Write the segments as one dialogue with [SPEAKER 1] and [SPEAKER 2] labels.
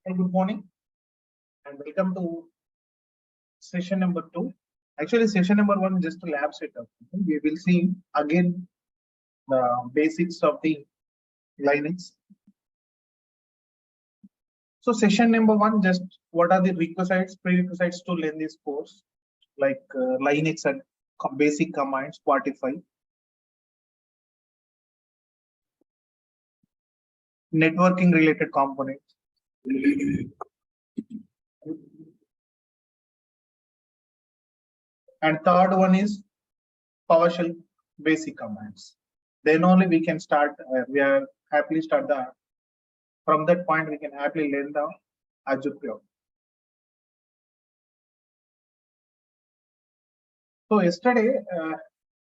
[SPEAKER 1] Hey, good morning and welcome to session number 2. Actually, session number 1 is just a lab setup. We will see again the basics of the Linux. So, session number 1, just what are the prerequisites to learn this course, like Linux and basic commands, Spotify, networking related components. And third one is PowerShell basic commands. Then only we can start. We are happily start the. From that point, we can happily learn the Azure Cloud. So yesterday,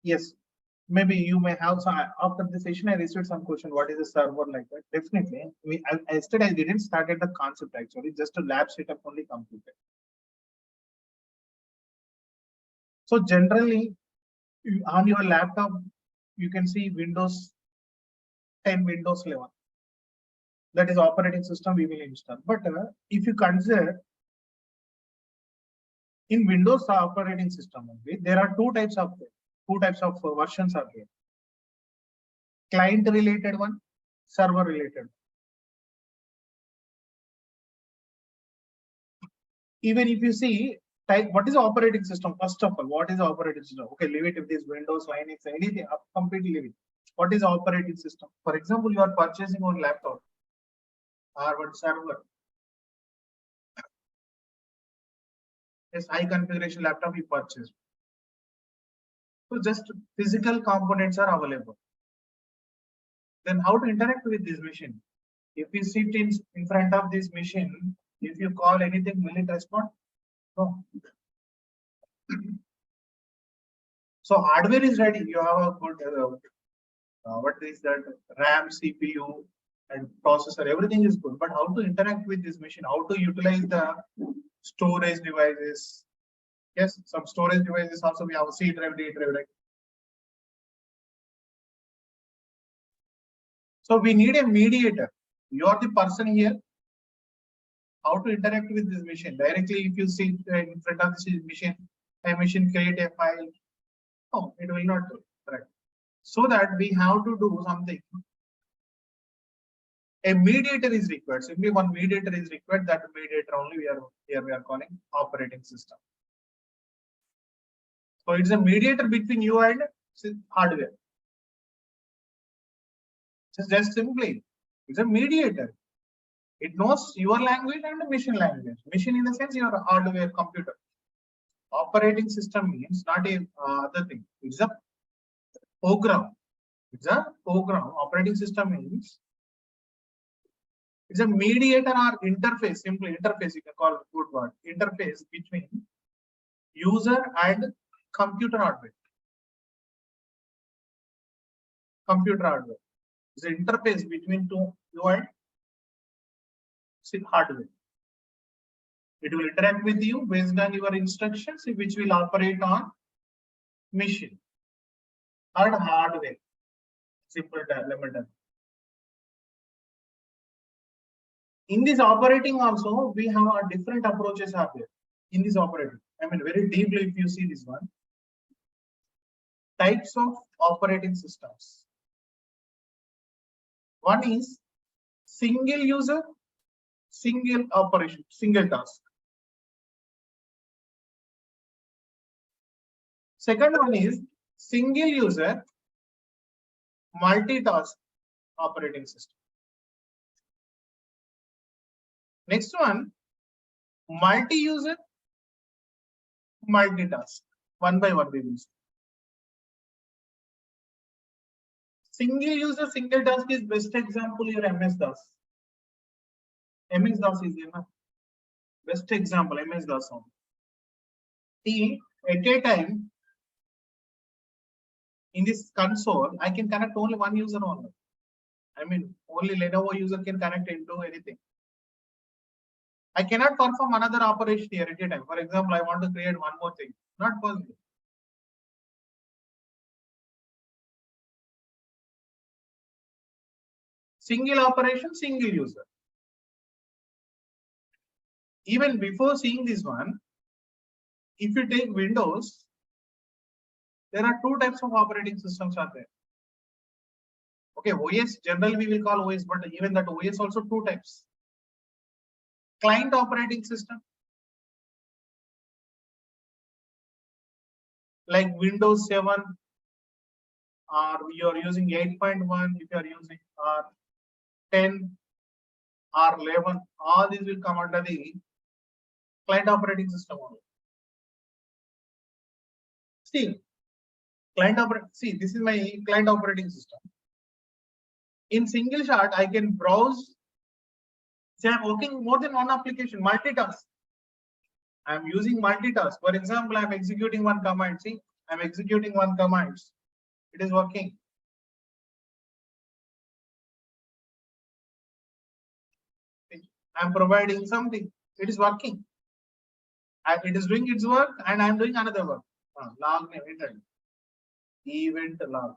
[SPEAKER 1] yes, maybe you may have some. After the session, I received some question. What is a server like that? Definitely. Yesterday I didn't started the concept actually. Just a lab setup only completed. So generally, on your laptop, you can see Windows 10, Windows 11. That is operating system we will install. But if you consider in Windows operating system only, there are two types of versions are there. Client related one, server related. Even if you see type, what is operating system? First of all, what is operating system? Okay, leave it if this Windows, Linux, anything, completely leave it. What is operating system? For example, you are purchasing one laptop or one server. Yes, high configuration laptop you purchase. So just physical components are available. Then how to interact with this machine? If you sit in front of this machine, if you call anything, will it respond? No. So hardware is ready. You have a good what is that? RAM, CPU, and processor. Everything is good. But how to interact with this machine? How to utilize the storage devices? Yes, some storage devices also we have C drive, D drive. Right? So we need a mediator. You are the person here. How to interact with this machine directly? If you sit in front of this machine, a machine create a file. No, it will not do it. Right. So that we have to do something. A mediator is required. Simply one mediator is required. That mediator only we are calling operating system. So it's a mediator between you and hardware. Just simply, it's a mediator. It knows your language and the machine language. Machine in the sense your hardware computer. Operating system means not a other thing. It's a program. It's a program. Operating system means it's a mediator or interface. Simply interface you can call it good word. Interface between user and computer hardware. Computer hardware. It's an interface between you and hardware. It will interact with you based on your instructions, which will operate on machine and hardware. Simple elemental. In this operating also, we have a different approaches are there. In this operating, I mean very deeply if you see this one. Types of operating systems. One is single user, single operation, single task. Second one is single user, multitask operating system. Next one, multi-user, multitask. One by one we will see. Single user, single task is best example your MS-DOS. MS-DOS is there, best example MS-DOS only. See, at a time in this console, I can connect only one user only. I mean, only Lenovo user can connect into anything. I cannot perform another operation here at a time. For example, I want to create one more thing. Not possible. Single operation, single user. even before seeing this one, if you take Windows, there are two types of operating systems are there. Okay, OS, generally we will call OS, but even that OS also two types. Client operating system, like Windows 7, or you are using 8.1, if you are using 10 or 11, all these will come under the client operating system only. See, this is my client operating system. In single shot, I can browse. Say I'm working more than one application, multitask. I'm using multitask. For example, I'm executing one command. See, I'm executing one command. It is working. I'm providing something. It is working. It is doing its work, and I'm doing another work. Log name, event log.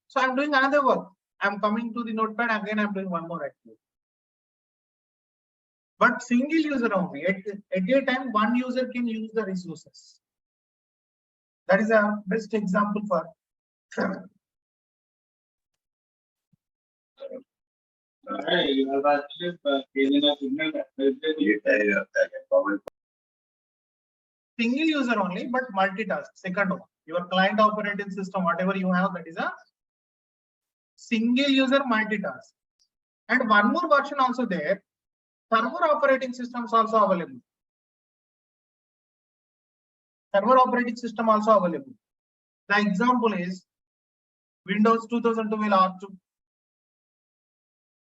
[SPEAKER 1] So I'm doing another work. I'm coming to the notepad, again I'm doing one more activity. But single user only. At a time, one user can use the resources. That is a best example for. Single user only, but multitask. Second one, your client operating system, whatever you have, that is a single user multitask. And one more version also there. Server operating systems also available. Server operating system also available. The example is Windows 2012 R2,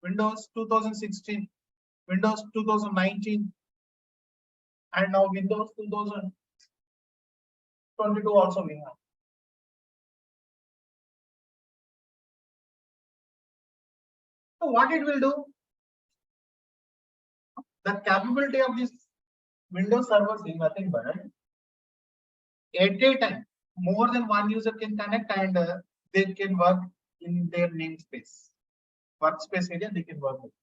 [SPEAKER 1] Windows 2016, Windows 2019, and now Windows 2022 also we have. So what it will do? The capability of this Windows servers is nothing but at a time, more than one user can connect, and they can work in their namespace, workspace area. They can work with.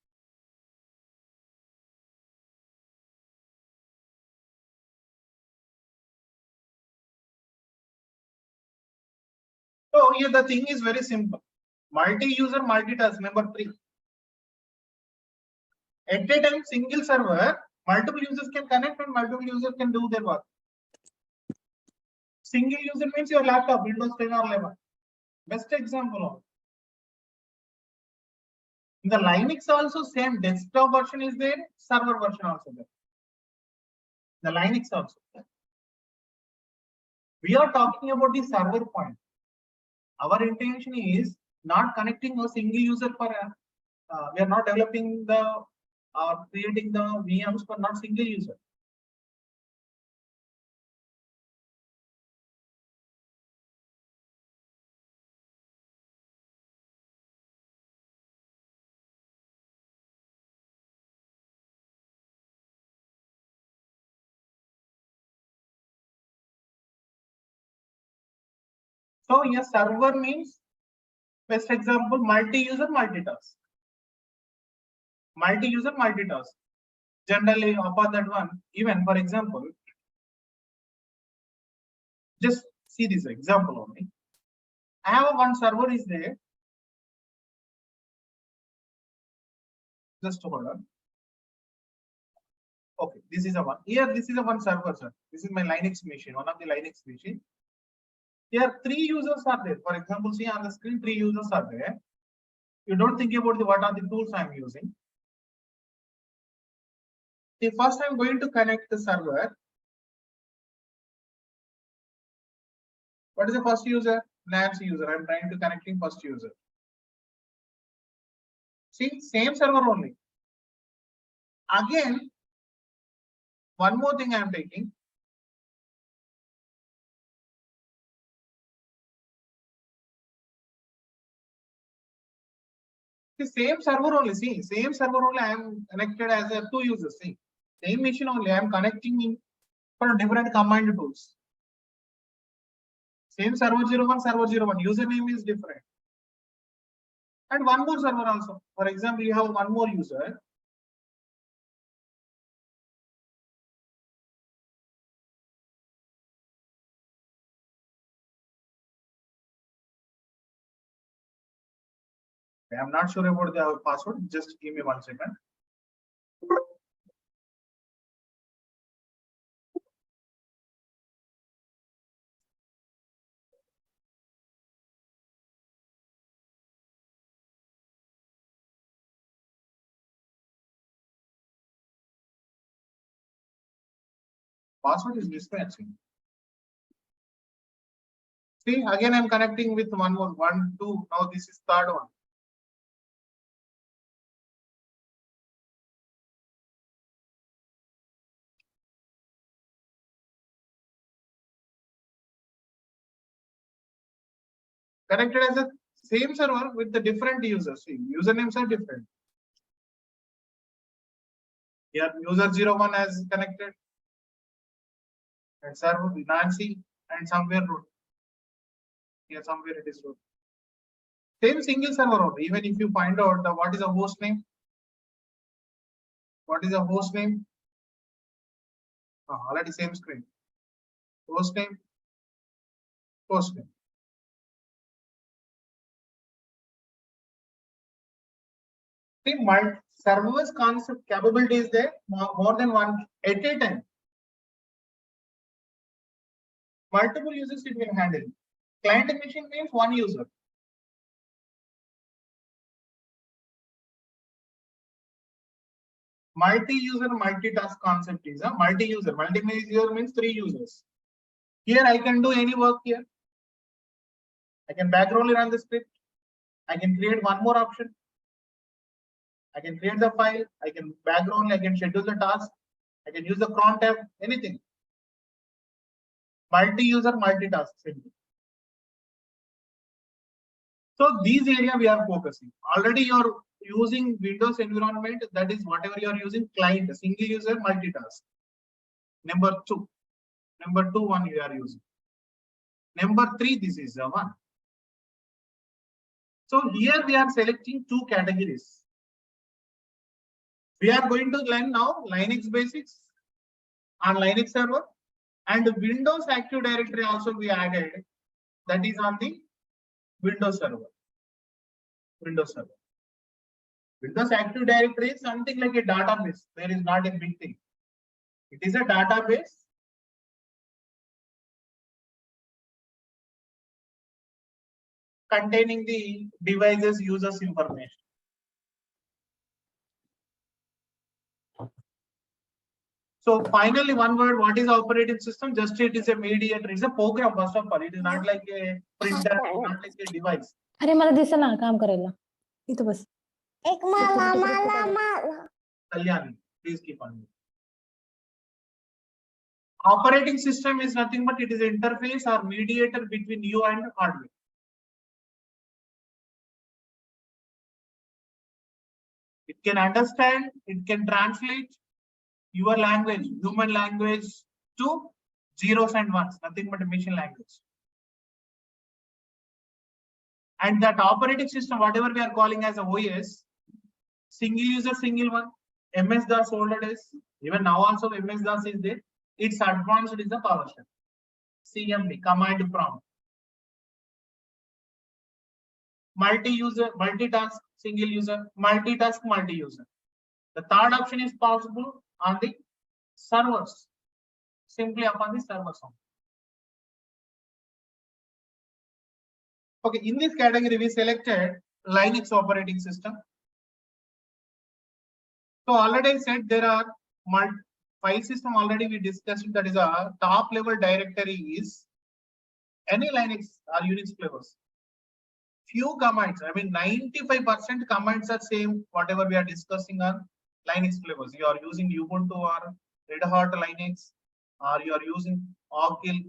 [SPEAKER 1] So here the thing is very simple. Multi-user multitask. Number 3. At a time, single server, multiple users can connect and multiple users can do their work. Single user means your laptop, Windows 10 or 11. Best example of. In the Linux also same desktop version is there, server version also there. The Linux also. We are talking about the server point. Our intention is not connecting a single user for we are not developing the or creating the VMs for not single user. So yes, server means best example multi-user multitask. Multi-user multitask. Generally, upon that one, even for example, just see this example only. I have one server is there. Just hold on. Okay, this is a one. Here, this is a one server, sir. This is my Linux machine, one of the Linux machine. Here, 3 users are there. For example, see on the screen, 3 users are there. You don't think about what are the tools I'm using. See, first I'm going to connect the server. What is the first user? Nancy user. I'm trying to connecting first user. See, same server only. Again, one more thing I'm taking. The same server only. See, same server only. I am connected as a 2 users. See, same machine only. I am connecting in for different command tools. Same server 01, server 01. Username is different. And one more server also. For example, you have one more user. I'm not sure about the password. Just give me 1 second. Password is mismatching. See, again, I'm connecting with one more, 1, 2. Now this is third one. Connected as a same server with the different users. See, usernames are different. Here, user 01 has connected, and server Nancy, and somewhere root. Here, somewhere it is root. Same single server. Even if you find out the what is a host name, what is a host name? Already same screen. Host name, host name. See, my serverless concept capability is there more than one at a time. Multiple users it will handle. Client machine means one user. Multi-user, multitask concept is a multi-user. Multi-user means 3 users. Here I can do any work here. I can background run the script. I can create one more option. I can create the file. I can background. I can schedule the task. I can use the cron tab. Anything. Multi-user, multitask. Simply. So these area we are focusing. Already you're using Windows environment. That is whatever you are using client, single user, multitask. Number 2. Number 2 one you are using. Number 3, this is the one. So here we are selecting 2 categories. We are going to learn now Linux basics on Linux server, and Windows Active Directory also we added. That is on the Windows server. Windows server. Windows Active Directory is something like a database. There is not a big thing. It is a database. Containing the devices users information. So finally, one word, what is operating system? Just it is a mediator, it's a program first of all. It is not like a printer, not like a device.
[SPEAKER 2] अरे मला दिसेना काम करायला इथं बस एक
[SPEAKER 1] Kalyani, please keep on. Operating system is nothing but it is an interface or mediator between you and hardware. It can understand, it can translate your language, human language, to zeros and ones, nothing but a machine language. And that operating system, whatever we are calling as a OS, single user, single one, MS-DOS older days, even now also MS-DOS is there. Its advanced is the Powershell. CMD, command prompt. Multi-user, multitask, single user, multitask, multi-user. The third option is possible on the servers, simply upon the servers. Okay, in this category, we selected Linux operating system. So already I said there are file system already we discussed, that is a top level directory is any Linux or Unix flavors. Few commands, I mean 95% commands are same, whatever we are discussing on Linux flavors. You are using Ubuntu or Red Hat Linux, or you are using Oracle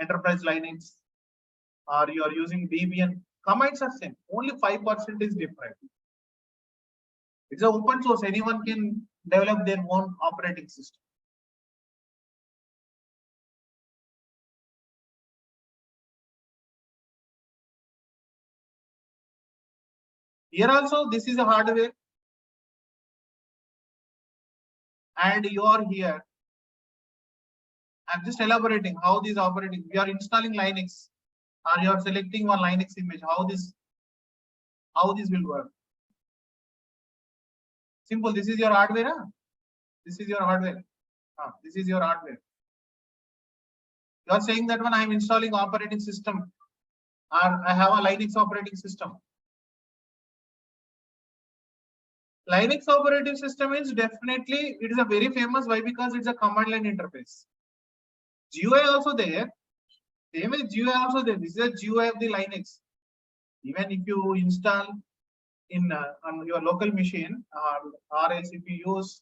[SPEAKER 1] Enterprise Linux, or you are using Debian. Commands are same, only 5% is different. It's an open source, anyone can develop their own operating system. Here also, this is a hardware, and you are here. I'm just elaborating how these operating. We are installing Linux. or you are selecting one Linux image, how this will work? Simple. This is your hardware. Huh? This is your hardware. This is your hardware. You are saying that when I am installing operating system, or I have a Linux operating system. Linux operating system is definitely, it is a very famous. Why? Because it's a command line interface. GUI also there. Same as GUI also there. This is a GUI of the Linux. Even if you install in on your local machine, or else if you use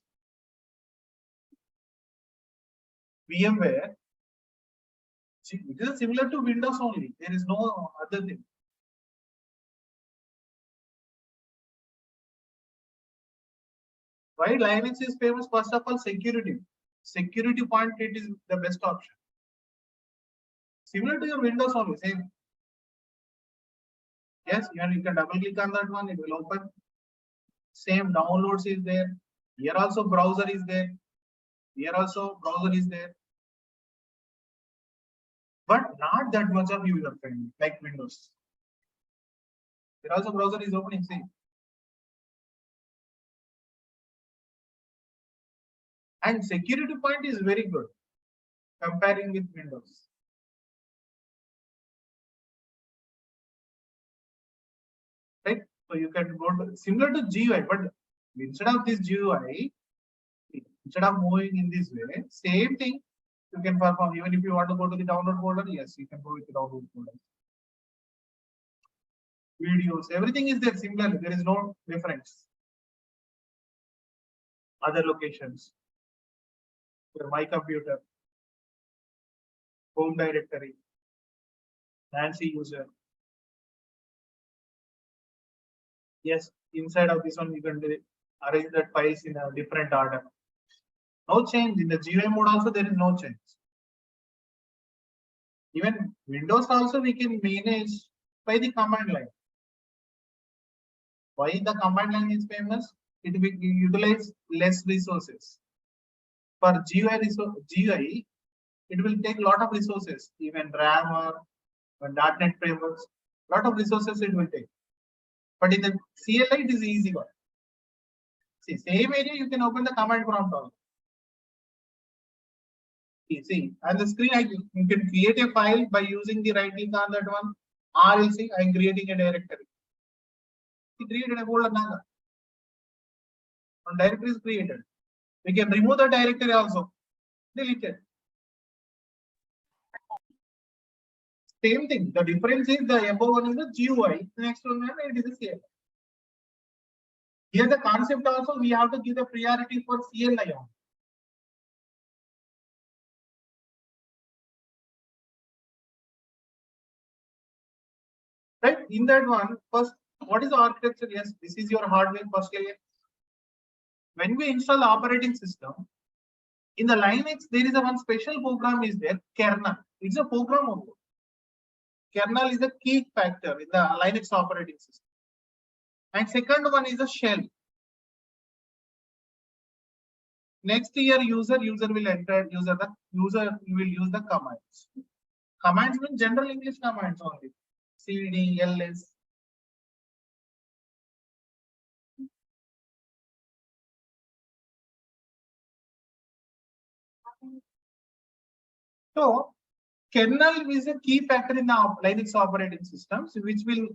[SPEAKER 1] VMware, it is similar to Windows only. There is no other thing. Why Linux is famous? First of all, security. Security point, it is the best option. Similar to your Windows only, same. Yes, you can double click on that one, it will open. Same downloads is there. Here also browser is there. Here also browser is there. But not that much of user friendly like Windows. Here also browser is opening, see. And security point is very good comparing with Windows. Right? So you can go to similar to GUI, but instead of this GUI, instead of moving in this way, same thing you can perform. Even if you want to go to the download folder, yes, you can go with the download folder. Videos, everything is there similarly. There is no difference. Other locations. My computer, home directory, Nancy user. Yes, inside of this one, you can arrange that files in a different order. No change in the GUI mode. Also, there is no change. Even Windows also we can manage by the command line. Why the command line is famous? It will utilize less resources. For GUI, it will take a lot of resources, even RAM or .NET frameworks, lot of resources it will take. But in the CLI, it is easy one. See, same area you can open the command prompt also. See, on the screen, you can create a file by using the right click on that one. Or else I am creating a directory. We created a folder now. One directory is created. We can remove the directory also. Delete it. Same thing. The difference is the above one is the GUI. The next one it is the CLI. Here the concept also we have to give the priority for CLI on. Right? In that one, first, what is the architecture? Yes, this is your hardware first layer. When we install the operating system, in the Linux, there is a one special program is there, kernel. It's a program only. Kernel is a key factor in the Linux operating system. And second one is a shell. Next year, user will enter user will use the commands. Commands mean general English commands only. CD, ls. So kernel is a key factor in the Linux operating systems, which will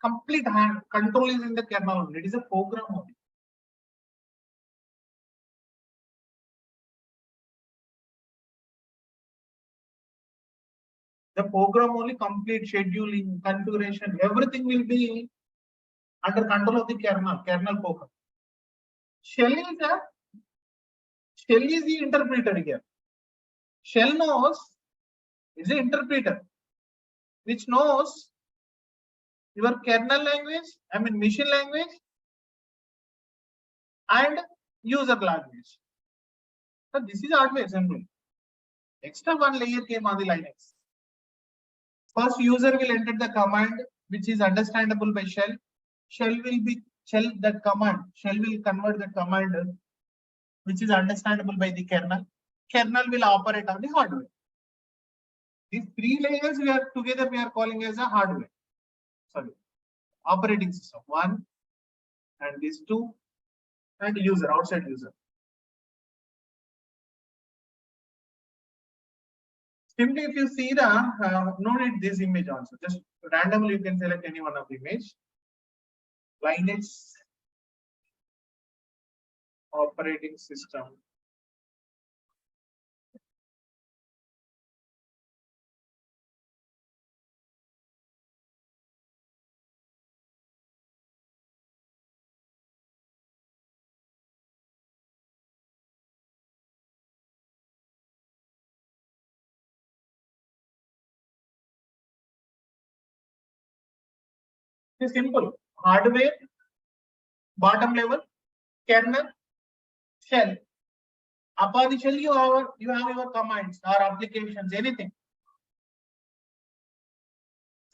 [SPEAKER 1] complete control is in the kernel. It is a program only. The program only complete scheduling, configuration, everything will be under control of the kernel program. Shell is the interpreter here. Shell knows is the interpreter, which knows your kernel language, I mean machine language, and user language. So this is hardware assembly. Extra one layer came on the Linux. First, user will enter the command which is understandable by shell. Shell will convert the command which is understandable by the kernel. Kernel will operate on the hardware. These three layers we are together, we are calling as a hardware. Sorry, operating system. One, and these two, and user, outside user. Simply, if you see the no need this image also, just randomly you can select any one of the image. Linux operating system. It's simple. Hardware, bottom level, kernel, shell. Upon the shell, you have your commands or applications, anything.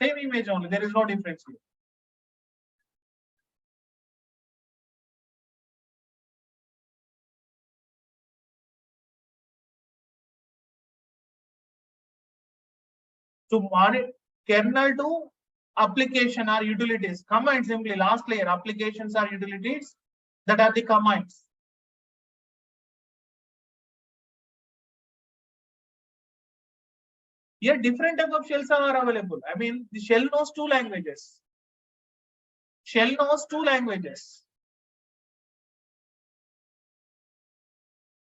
[SPEAKER 1] Same image only. There is no difference here. To monitor kernel to application or utilities. Command simply last layer, applications or utilities, that are the commands. Here different type of shells are available. I mean, the shell knows two languages. Shell knows two languages.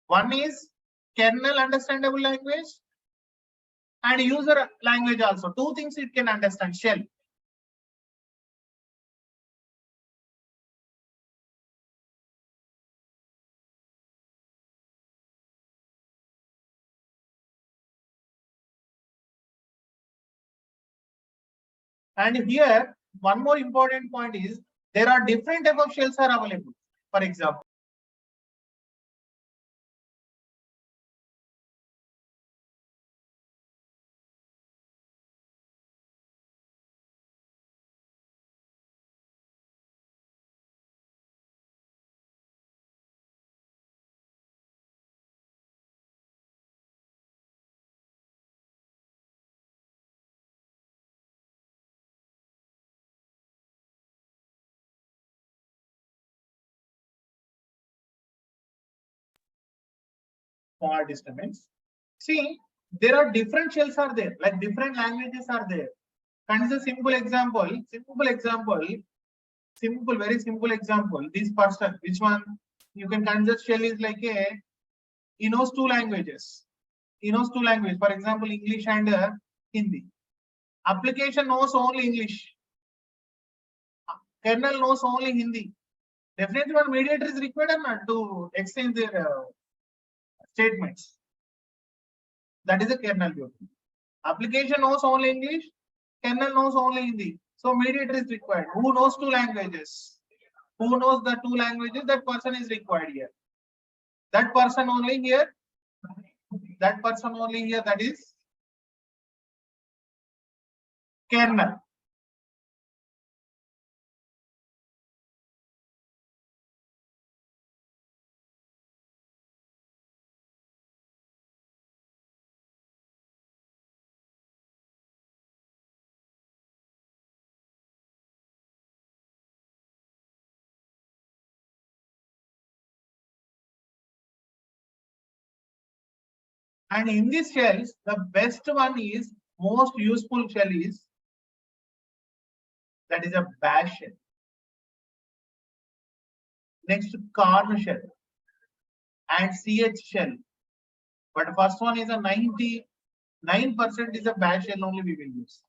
[SPEAKER 1] One is kernel understandable language and user language also. Two things it can understand, shell. And here, one more important point is there are different type of shells are available. For example, small disturbance. See, there are different shells are there, like different languages are there. Consider simple example, very simple example. This person, which one you can consider shell is like a, he knows two languages. He knows two languages, for example, English and Hindi. Application knows only English. Kernel knows only Hindi. Definitely one mediator is required or not to exchange their statements. That is a kernel view. Application knows only English, kernel knows only Hindi. So mediator is required. Who knows two languages? Who knows the two languages? That person is required here. That person only here. That person only here. That is kernel. And in these shells, the best one is, most useful shell is, that is a bash shell. Next, corn shell and ch shell. But first one is a 99% is a bash shell only we will use.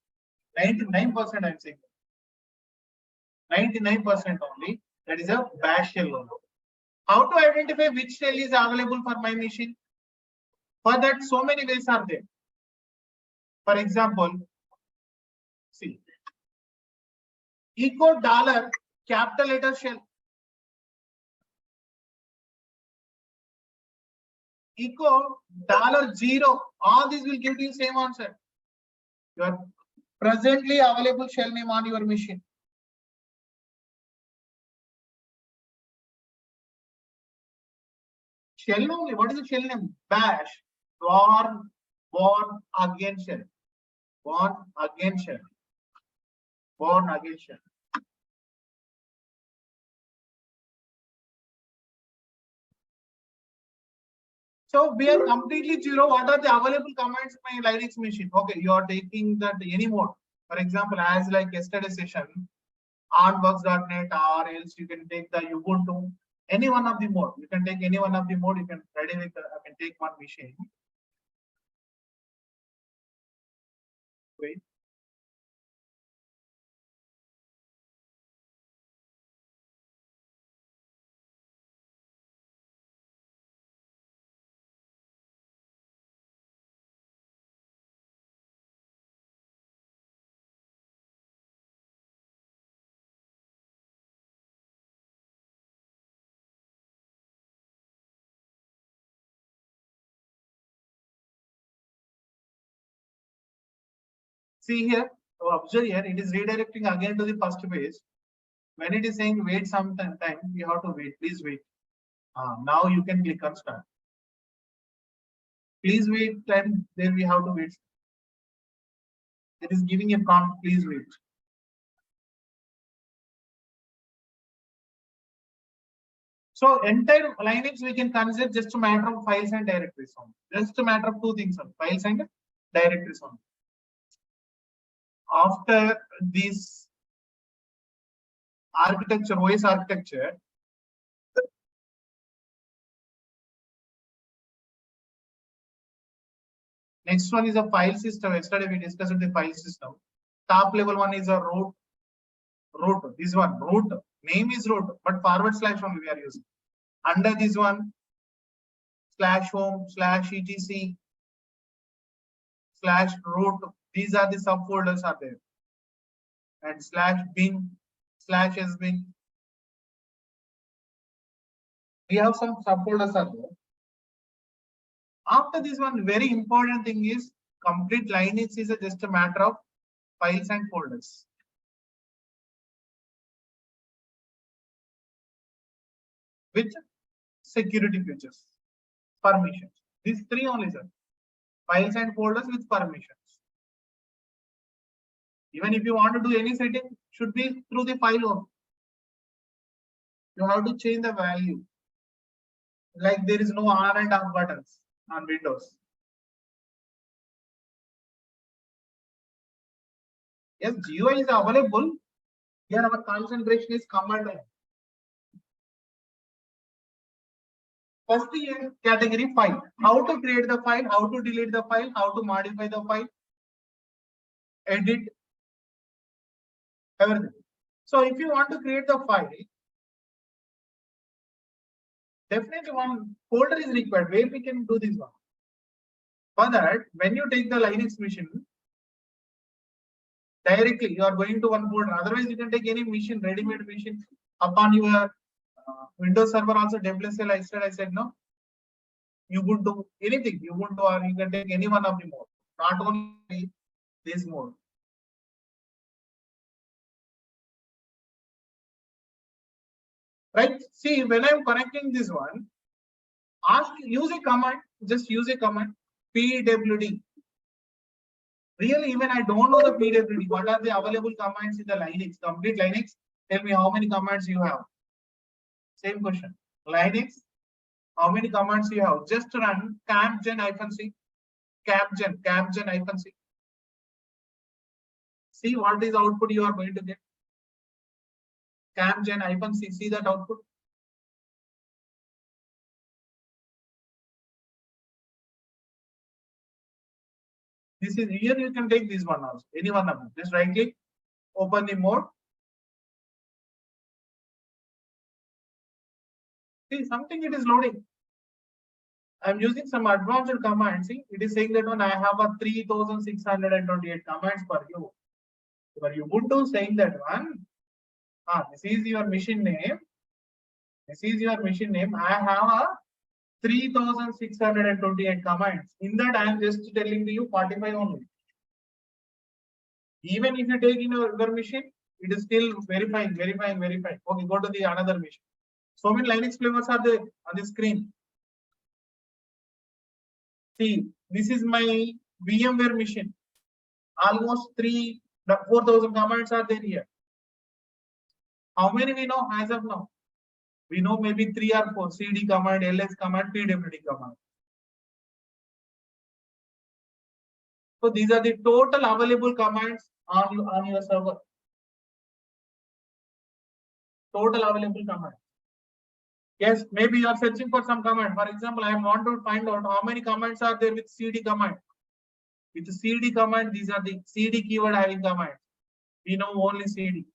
[SPEAKER 1] 99% I'm saying. 99% only. That is a bash shell only. How to identify which shell is available for my machine? For that, so many ways are there. For example, see, echo dollar capital letter shell. Echo $0, all these will give you same answer. Your presently available shell name on your machine. Shell only. What is the shell name? Bash. Born again shell. Born again shell. Born again shell. So we are completely zero. What are the available commands in my Linux machine? Okay, you are taking that any mode. For example, as like yesterday session, onworks.net, or else you can take the Ubuntu, any one of the mode. You can take any one of the mode. You can ready with. I can take one machine. Wait. See here, observe here, it is redirecting again to the first page. When it is saying wait some time, you have to wait. Please wait. Now you can click on start. Please wait time, then we have to wait. It is giving a prompt, please wait. So entire Linux we can consider just a matter of files and directories only. Just a matter of two things only, files and directories only. After this architecture, OS architecture, next one is a file system. Yesterday we discussed the file system. Top level one is a root. This one root name is root, but forward slash only we are using. Under this one, /home /etc /root. These are the subfolders are there, and /bin /sbin. We have some subfolders are there. After this one, very important thing is complete Linux is just a matter of files and folders. With security features, permissions. These three only, sir. Files and folders with permissions. Even if you want to do any setting, should be through the file only. You have to change the value. Like there is no on and off buttons on Windows. Yes, GUI is available. Here our concentration is command line. First category file. How to create the file, how to delete the file, how to modify the file, edit, everything. So if you want to create the file, definitely one folder is required where we can do this one. For that, when you take the Linux machine, directly you are going to one folder. Otherwise, you can take any machine, ready-made machine upon your Windows server also. WSL I said no. You would do anything. You would do, or you can take any one of the mode, not only this mode. Right? See, when I'm connecting this one, use a command. Just use a command. pwd. Really, even I don't know the pwd. What are the available commands in the Linux? Complete Linux. Tell me how many commands you have. Same question. Linux. How many commands you have? Just run capgen-c. Capgen-c. See what is output you are going to get. Capgen-c. See that output. This is here. You can take this one also. Any one of them. Just right click. Open the mode. See something. It is loading. I'm using some advanced command. See, it is saying that one I have a 3628 commands for you. For Ubuntu saying that one. This is your machine name. This is your machine name. I have a 3628 commands. In that, I am just telling you 45 only. Even if you take in your machine, it is still verifying. Okay, go to the another machine. So many Linux flavors are there on the screen. See, this is my VMware machine. Almost 4,000 commands are there here. How many we know as of now? We know maybe 3 or 4: cd command, ls command, pwd command. So these are the total available commands on your server. Total available commands. Yes, maybe you are searching for some command. For example, I want to find out how many commands are there with cd command. With the cd command, these are the cd keyword having commands. We know only cd.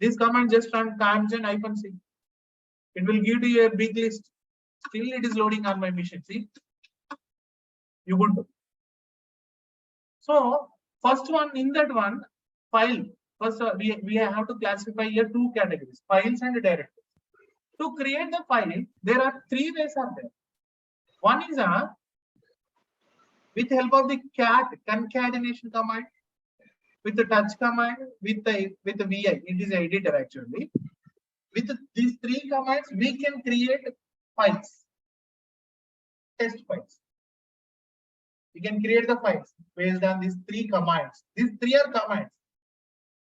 [SPEAKER 1] This command just run -c. It will give you a big list. Still, it is loading on my machine. See, Ubuntu. So first one, in that one file, first we have to classify here 2 categories: files and directories. To create the file, there are 3 ways are there. One is with the help of the cat concatenation command, with the touch command, with the vi. It is an editor actually. With these 3 commands, we can create files, test files. We can create the files based on these 3 commands. These 3 are commands.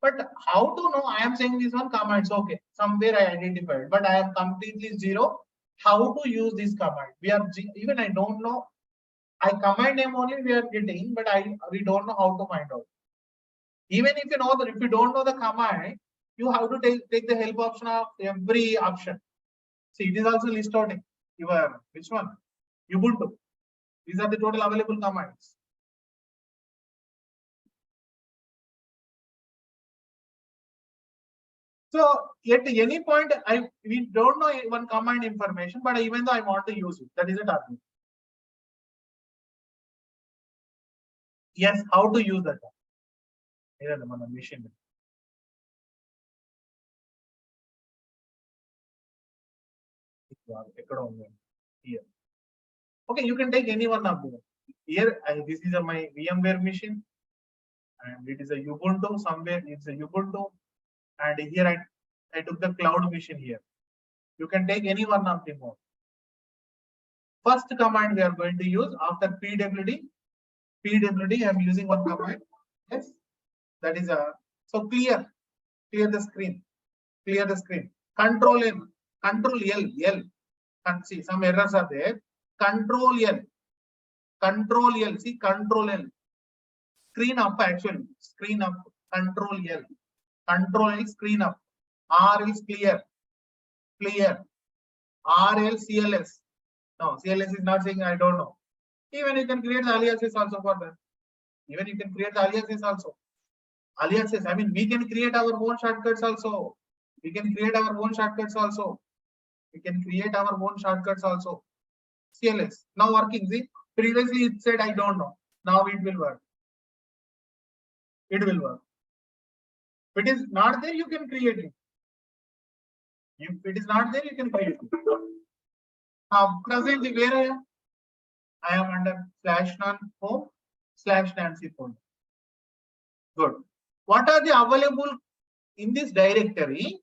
[SPEAKER 1] But how to know? I am saying this one commands. Okay, somewhere I identified, but I am completely zero. How to use this command? Even I don't know. I command name only we are getting, but we don't know how to find out. Even if you know that, if you don't know the command, you have to take the help option of every option. See, it is also list out your which one? Ubuntu. These are the total available commands. So at any point, we don't know one command information, but even though I want to use it, that is a target. Yes, how to use that? Machine. Here. Okay, you can take any one of them. Here, this is my VMware machine, and it is a Ubuntu. Somewhere it's a Ubuntu, and here I took the cloud machine here. You can take any one of them. First command we are going to use after pwd. I am using one command. Yes, that is so clear the screen. Clear the screen. Control L. And see, some errors are there. Control L. See, Control L. Screen up actually. Screen up. Control L. Control L. Screen up. R is clear. R L CLS. No, CLS is not saying I don't know. Even you can create the aliases also for that. Even you can create the aliases also. Aliases. I mean, we can create our own shortcuts also. CLS. Now working. See, previously it said I don't know. Now it will work. If it is not there, you can create it. If it is not there, you can create it. Presently, where I am under /non-home/Nancy folder. Good. What are the available in this directory?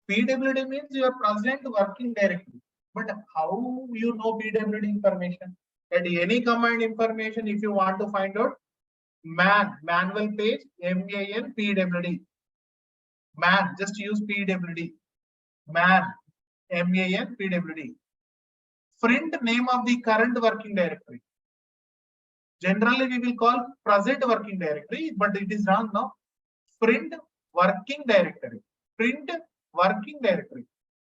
[SPEAKER 1] PWD means your present working directory. But how you know PWD information? At any command information, if you want to find out, manual page, MAN PWD. Man, just use PWD. Man, MAN PWD. Print name of the current working directory. Generally, we will call present working directory, but it is wrong now. Print working directory. Print working directory.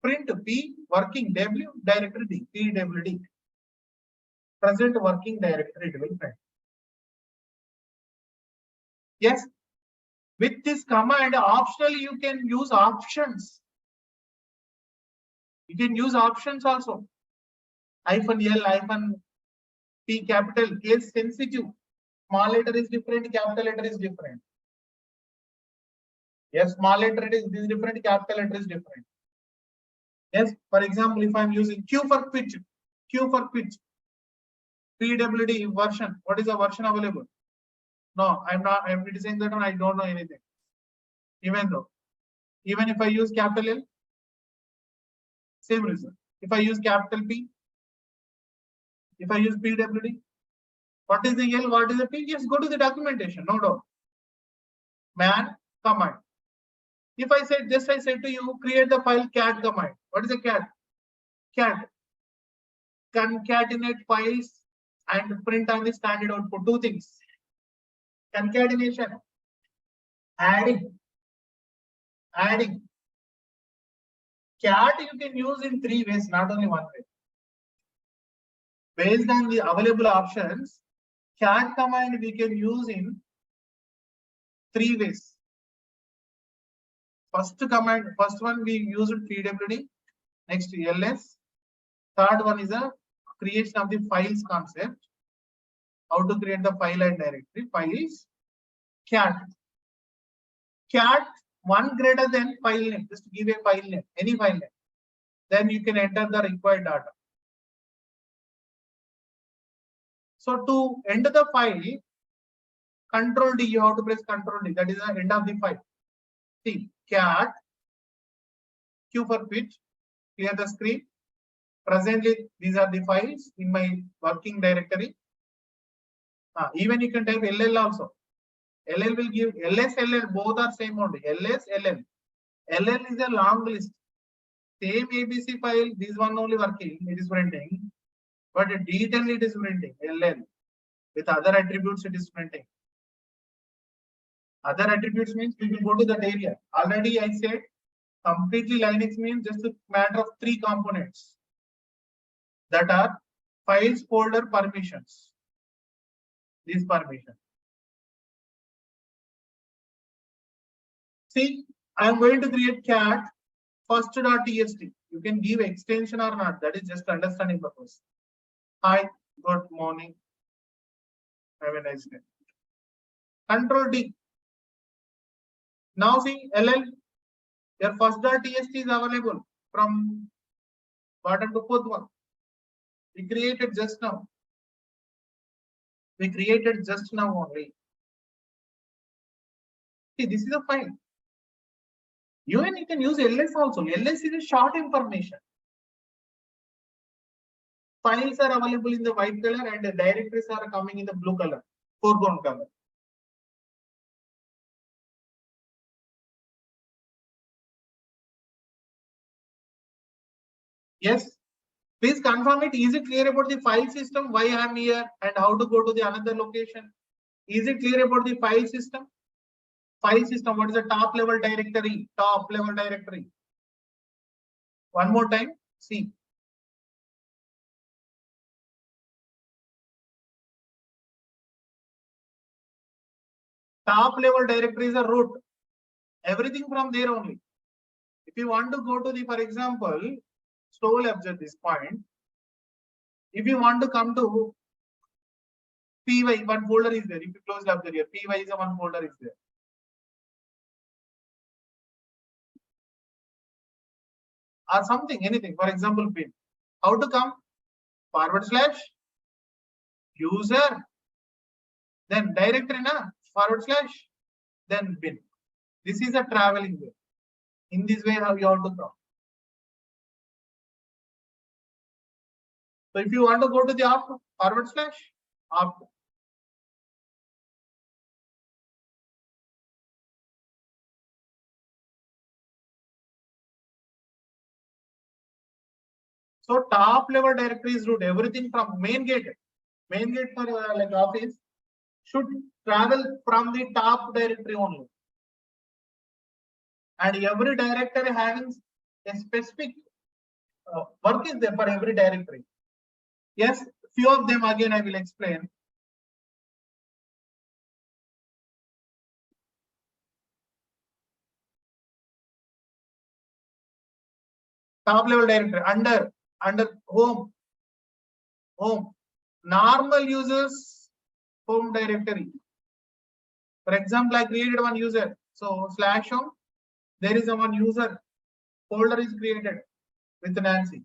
[SPEAKER 1] Print P working W directory D. PWD. Present working directory it will print. Yes. With this command, optionally you can use options. You can use options also. -L, -P, capital, case sensitive. Small letter is different, capital letter is different. Yes, small letter is different, capital letter is different. Yes, for example, if I'm using Q for pitch, PWD version. What is the version available? No, I'm saying that one, I don't know anything. Even if I use capital L, same result. If I use capital P, if I use PWD, What is the L? What is the P? Yes, go to the documentation, no doubt. Man command. If I said to you, create the file cat command. What is a cat? Cat. Concatenate files and print on the standard output. Two things. Concatenation. Adding. Cat you can use in 3 ways, not only 1 way. Based on the available options, cat command we can use in 3 ways. First one we use PWD, next ls. Third one is a creation of the files concept. How to create the file and directory. Files, cat. Cat 1 greater than file name. Just give a file name, any file name. Then you can enter the required data. So to enter the file, Control D, you have to press Control D. That is the end of the file. See, cat, Q for quit, clear the screen. Presently, these are the files in my working directory. Even you can type LL also. LL will give LS, LL, both are same only. LS, LL. LL is a long list. Same ABC file, this one only working, it is printing. But detail it is printing, LL. With other attributes, it is printing. Other attributes means we will go to that area. Already I said completely Linux means just a matter of 3 components that are files, folder, permissions. These permissions. See, I am going to create cat first.txt. You can give extension or not. That is just understanding purpose. Hi, good morning. Have a nice day. Control D. Now see LL, your first.txt is available from bottom to 4th one. We created just now. We created just now only. See, this is a file. Even you can use ls also. Ls is a short information. Files are available in the white color and the directories are coming in the blue color, foreground color. Yes, please confirm it. Is it clear about the file system? Why I am here and how to go to the another location? Is it clear about the file system? File system, what is the top level directory? Top level directory. One more time, see. Top level directory is a root. Everything from there only. If you want to go to the, for example, slowly observe this point. If you want to come to py, one folder is there. If you close up here, py is a one folder is there. Or something, anything. For example, bin. How to come? / user, then directory na / then bin. This is a traveling way. In this way, how you have to come. So if you want to go to the opt, / opt. So top level directory is root. Everything from main gate for like office should travel from the top directory only. And every directory having a specific work is there for every directory. Yes, few of them again I will explain. Top level directory under home, normal users home directory. For example, I created one user. So /home, there is a one user folder is created with Nancy.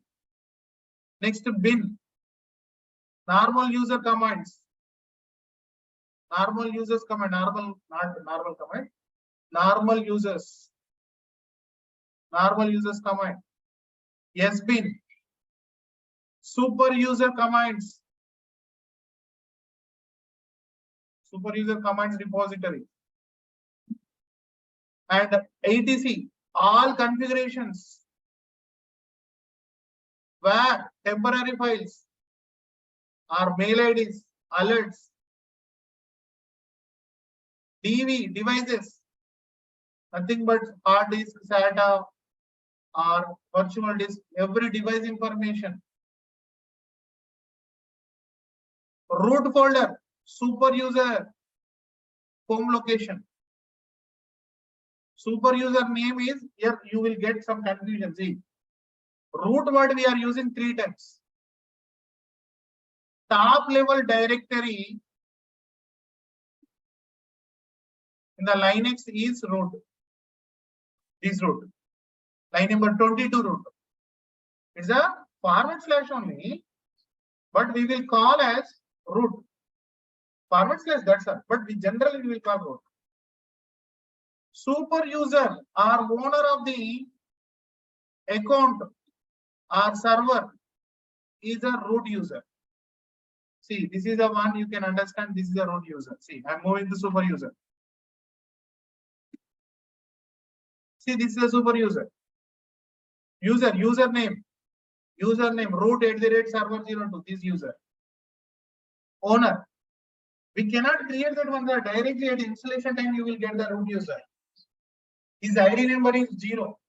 [SPEAKER 1] Next bin, normal user commands. Normal users command, not normal command. Normal users command. Yes bin. Super user commands. super user commands repository. And etc, all configurations where temporary files or mail IDs, alerts, DV devices, nothing but hard disk, SATA or virtual disk, every device information. Root folder, super user home location. Super user name is, here you will get some confusion. See, root word we are using 3 times. Top level directory in the Linux is root. This root. Line number 22 root. It's a forward slash only, but we will call as root. Forward slash, that's all. But we generally will call root. Super user or owner of the account or server is a root user. See, this is the one you can understand. This is a root user. See, I'm moving to super user. See, this is a super user. Username root @server02. This user. Owner. We cannot create that one directly at installation time. You will get the root user. His ID number is 0.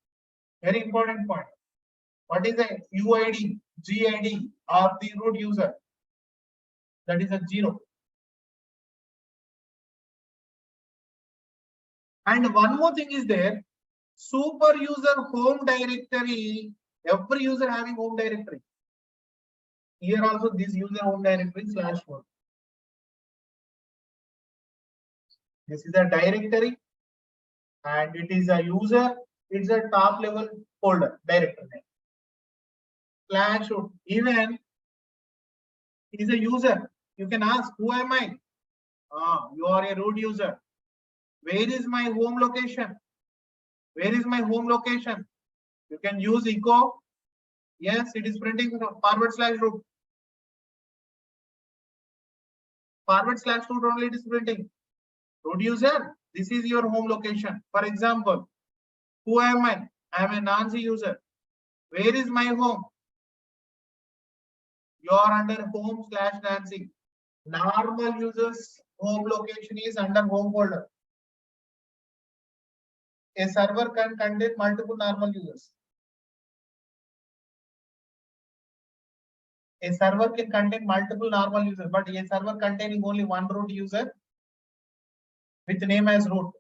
[SPEAKER 1] Very important point. What is the UID, GID of the root user? That is a 0. And one more thing is there. Super user home directory. Every user having home directory. Here also this user home directory /1. This is a directory and it is a user. It's a top level folder directory name. /root. Even is a user. You can ask, who am I? You are a root user. Where is my home location? Where is my home location? You can use echo. Yes, it is printing /root. /root only it is printing. Root user, this is your home location. For example, who am I? I am a Nancy user. Where is my home? You are under home /Nancy. Normal users home location is under home folder. A server can contain multiple normal users. A server can contain multiple normal users, but a server containing only one root user with name as root.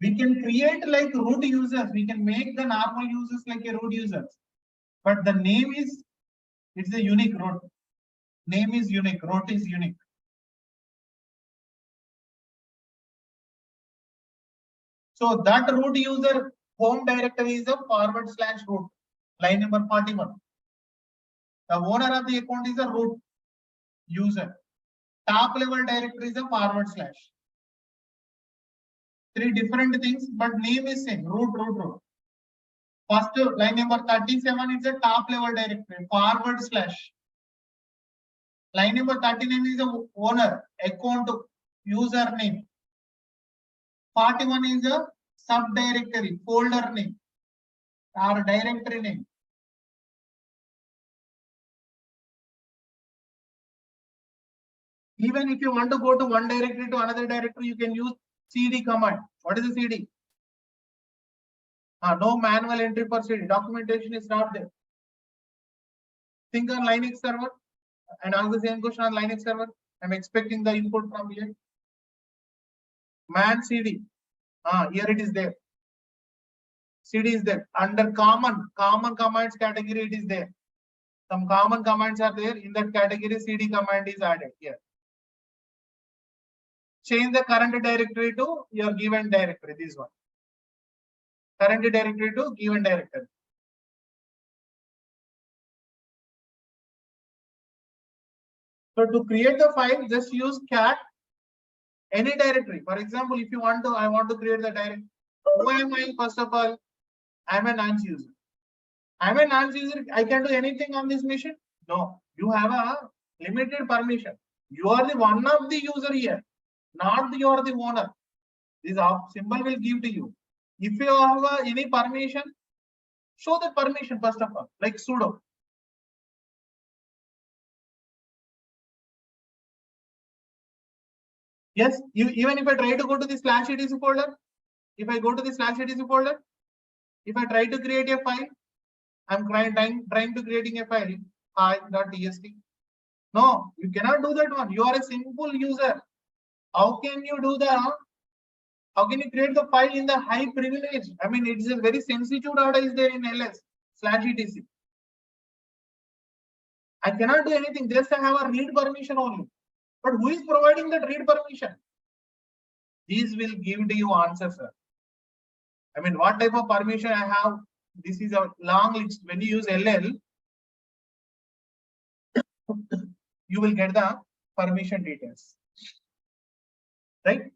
[SPEAKER 1] We can create like root users. We can make the normal users like a root users, but the name is, it's a unique root. Name is unique. Root is unique. So that root user home directory is a /root. Line number 41. The owner of the account is a root user. Top level directory is a /. 3 different things, but name is same. Root. First line number 37 is a top level directory /. Line number 39 is the owner account username. 41 is a subdirectory folder name or directory name. Even if you want to go to one directory to another directory, you can use CD command. What is the CD? No manual entry for CD. Documentation is not there. Think on Linux server and ask the same question on Linux server. I'm expecting the input from here. Man CD. Here it is there. CD is there. Under common commands category, it is there. Some common commands are there. In that category, CD command is added here. Change the current directory to your given directory. This one. Current directory to given directory. So to create the file, just use cat any directory. For example, if you want to, I want to create the directory. Who am I? First of all, I'm a Nancy user. I'm a Nancy user. I can do anything on this machine? No. You have a limited permission. You are the one of the user here. not you are the owner. This symbol will give to you. If you have any permission, show the permission first of all, like sudo. Yes, even if I try to go to the /etc folder, if I go to the /etc folder, if I try to create a file, I'm trying to creating a file, hi.txt. No, you cannot do that one. You are a simple user. How can you do that? How can you create the file in the high privilege? I mean, it's a very sensitive data is there in ls/etc. I cannot do anything. Just I have a read permission only. But who is providing that read permission? These will give to you answer, sir. I mean, what type of permission I have? This is a long list. When you use LL, you will get the permission details, right?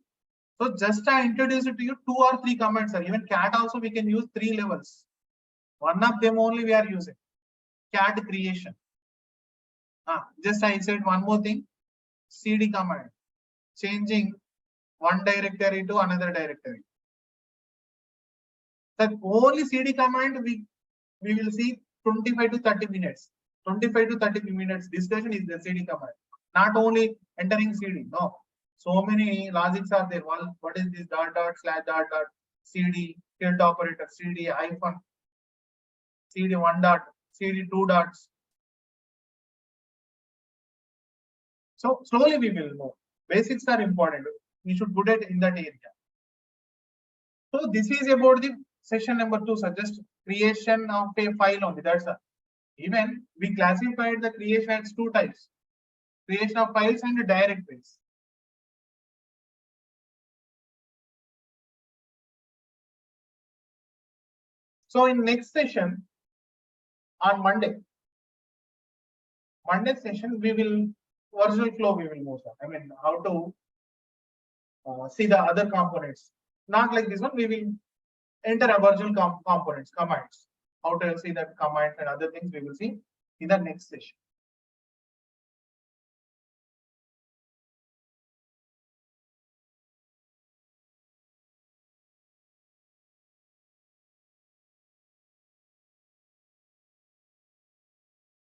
[SPEAKER 1] So just I introduce it to you 2 or 3 commands, sir. Even cat also we can use 3 levels. One of them only we are using, cat creation. Just I said one more thing, cd command, changing one directory to another directory. That only cd command we will see 25 to 30 minutes. 25 to 30 minutes discussion is the cd command. Not only entering cd, no. So many logics are there. One, what is this // cd, tilt operator, cd hyphen, cd 1 dot, cd 2 dots. So slowly we will know. Basics are important. We should put it in that area. So this is about the session number 2, so just creation of a file only. That's all. Even we classified the creation as 2 types: creation of files and directories. So in next session on Monday session, we will virtual flow we will move on. I mean, how to see the other components. Not like this one, we will enter a virtual components, commands. How to see that commands and other things we will see in the next session.